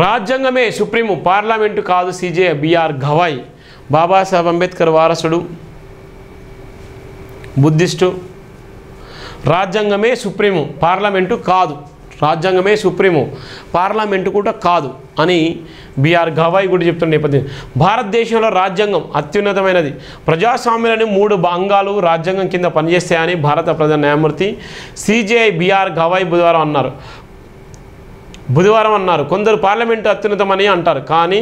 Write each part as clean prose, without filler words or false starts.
రాజ్యాంగమే supreme, parliament కాదు CJ BR Gavai. Babasaheb Ambedkar వారసుడు, Buddhist. రాజ్యాంగమే supreme, parliament కాదు. రాజ్యాంగమే సుప్రీము, పార్లమెంటు కూడా కాదు అని బిఆర్ గవాయ్ కూడా చెప్తున్న నేపథ్యం. భారతదేశంలో రాజ్యాంగం అత్యున్నతమైనది. ప్రజాస్వామ్యాలని 3 అంగాలు రాజ్యాంగం కింద పనిచేస్తాయని భారత ప్రధాన న్యాయమూర్తి సిజేఐ బిఆర్ గవాయ్ బుధవారం అన్నారు. కొందరు పార్లమెంటు అత్యున్నతమని అంటారు, కానీ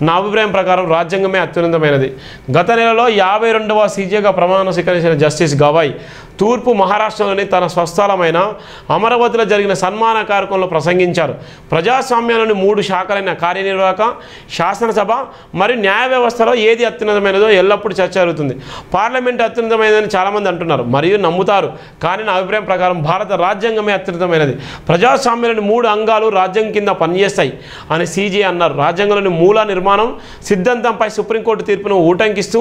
నా అభిప్రాయం ప్రకారం రాజ్యాంగమే అత్యున్నతమైనది. గత నెలలో 52వ సీజేగా ప్రమాణ స్వీకరించిన జస్టిస్ గవాయ్ తూర్పు మహారాష్ట్రలోని తన స్వస్థలమైన అమరావతిలో జరిగిన సన్మాన కార్యక్రమంలో ప్రసంగించారు. ప్రజాస్వామ్యాలను 3 శాఖలైన కార్యనిర్వాహక, శాసనసభ మరియు న్యాయ వ్యవస్థలో ఏది అత్యున్నతమైనదో ఎల్లప్పుడూ చర్చ జరుగుతుంది. పార్లమెంటు అత్యున్నతమైనదని చాలామంది అంటున్నారు మరియు నమ్ముతారు, కానీ నా అభిప్రాయం ప్రకారం భారత రాజ్యాంగమే అత్యున్నతమైనది. ప్రజాస్వామ్యాలను 3 అంగాలు రాజ్యాంగం కింద పనిచేస్తాయి అని సీజే అన్నారు. రాజ్యాంగంలోని మూల నిర్మాణం సిద్ధాంతంపై సుప్రీంకోర్టు తీర్పును ఉటంకిస్తూ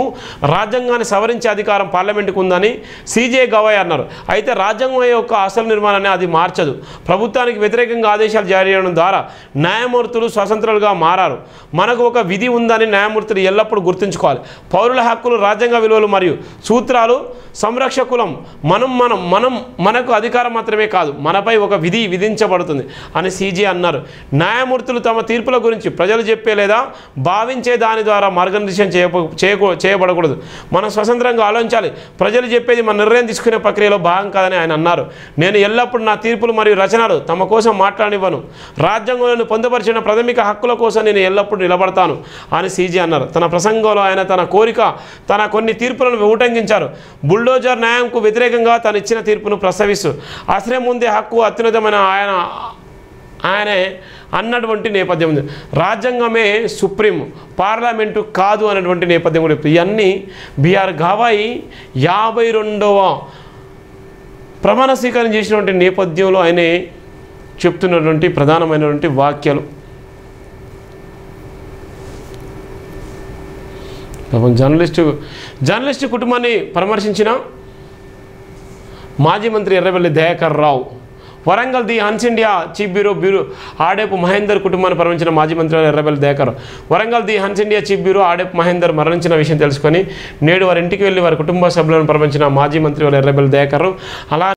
రాజ్యాంగాన్ని సవరించే అధికారం పార్లమెంటుకు ఉందని సీజే గవాయ్ అన్నారు. అయితే రాజ్యాంగం యొక్క అసలు నిర్మాణాన్ని అది మార్చదు. ప్రభుత్వానికి వ్యతిరేకంగా ఆదేశాలు జారీ చేయడం ద్వారా న్యాయమూర్తులు స్వతంత్రులుగా మారారు. మనకు ఒక విధి ఉందని న్యాయమూర్తులు ఎల్లప్పుడూ గుర్తుంచుకోవాలి. పౌరుల హక్కులు, రాజ్యాంగ విలువలు మరియు సూత్రాలు సంరక్షకులం. మనకు అధికారం మాత్రమే కాదు, మనపై ఒక విధి విధించబడుతుంది అని సీజే అన్నారు. న్యాయమూర్తులు తమ తీర్పుల గురించి ప్రజలు చెప్పే లేదా భావించే దాని ద్వారా మార్గనిర్దేశం చేయబడకూడదు. మనం స్వతంత్రంగా ఆలోచించాలి. ప్రజలు చెప్పేది మన నిర్ణయం తీసుకునే ప్రక్రియలో భాగం కాదని ఆయన అన్నారు. నేను ఎల్లప్పుడూ నా తీర్పులు మరియు రచనలు తమ కోసం మాట్లాడనివ్వను. రాజ్యాంగంలో పొందుపరిచిన ప్రాథమిక హక్కుల కోసం నేను ఎల్లప్పుడూ నిలబడతాను అని సీజే అన్నారు. తన ప్రసంగంలో ఆయన తన కొన్ని తీర్పులను ఉటంకించారు. బుల్డోజర్ న్యాయంకు వ్యతిరేకంగా తను ఇచ్చిన తీర్పును ప్రస్తావిస్తూ ఆశ్రయం ముందే హక్కు అత్యున్నతమైన ఆయనే అన్నటువంటి నేపథ్యం ఉంది. రాజ్యాంగమే సుప్రీం, పార్లమెంటు కాదు అనేటువంటి నేపథ్యం కూడా. ఇవన్నీ బిఆర్ గవాయ్ 52వ ప్రమాణ స్వీకారం చేసినటువంటి నేపథ్యంలో ఆయనే చెప్తున్నటువంటి ప్రధానమైనటువంటి వాక్యాలు. జర్నలిస్టు కుటుంబాన్ని పరామర్శించిన మాజీ మంత్రి Errabelli Dayakar Rao. Warangal the Hans India chief bureau Adepu Mahender కుటుంబాన్ని పరామర్శించిన మాజీ మంత్రి Errabelli Dayakar. Warangal the Hans India chief bureau Adepu Mahender మరణించిన విషయం తెలుసుకొని నేడు వారి ఇంటికి వెళ్ళి వారి కుటుంబ సభ్యులను పరామర్శించిన మాజీ మంత్రి ఎర్రబెల్లి దయాకర్. అలా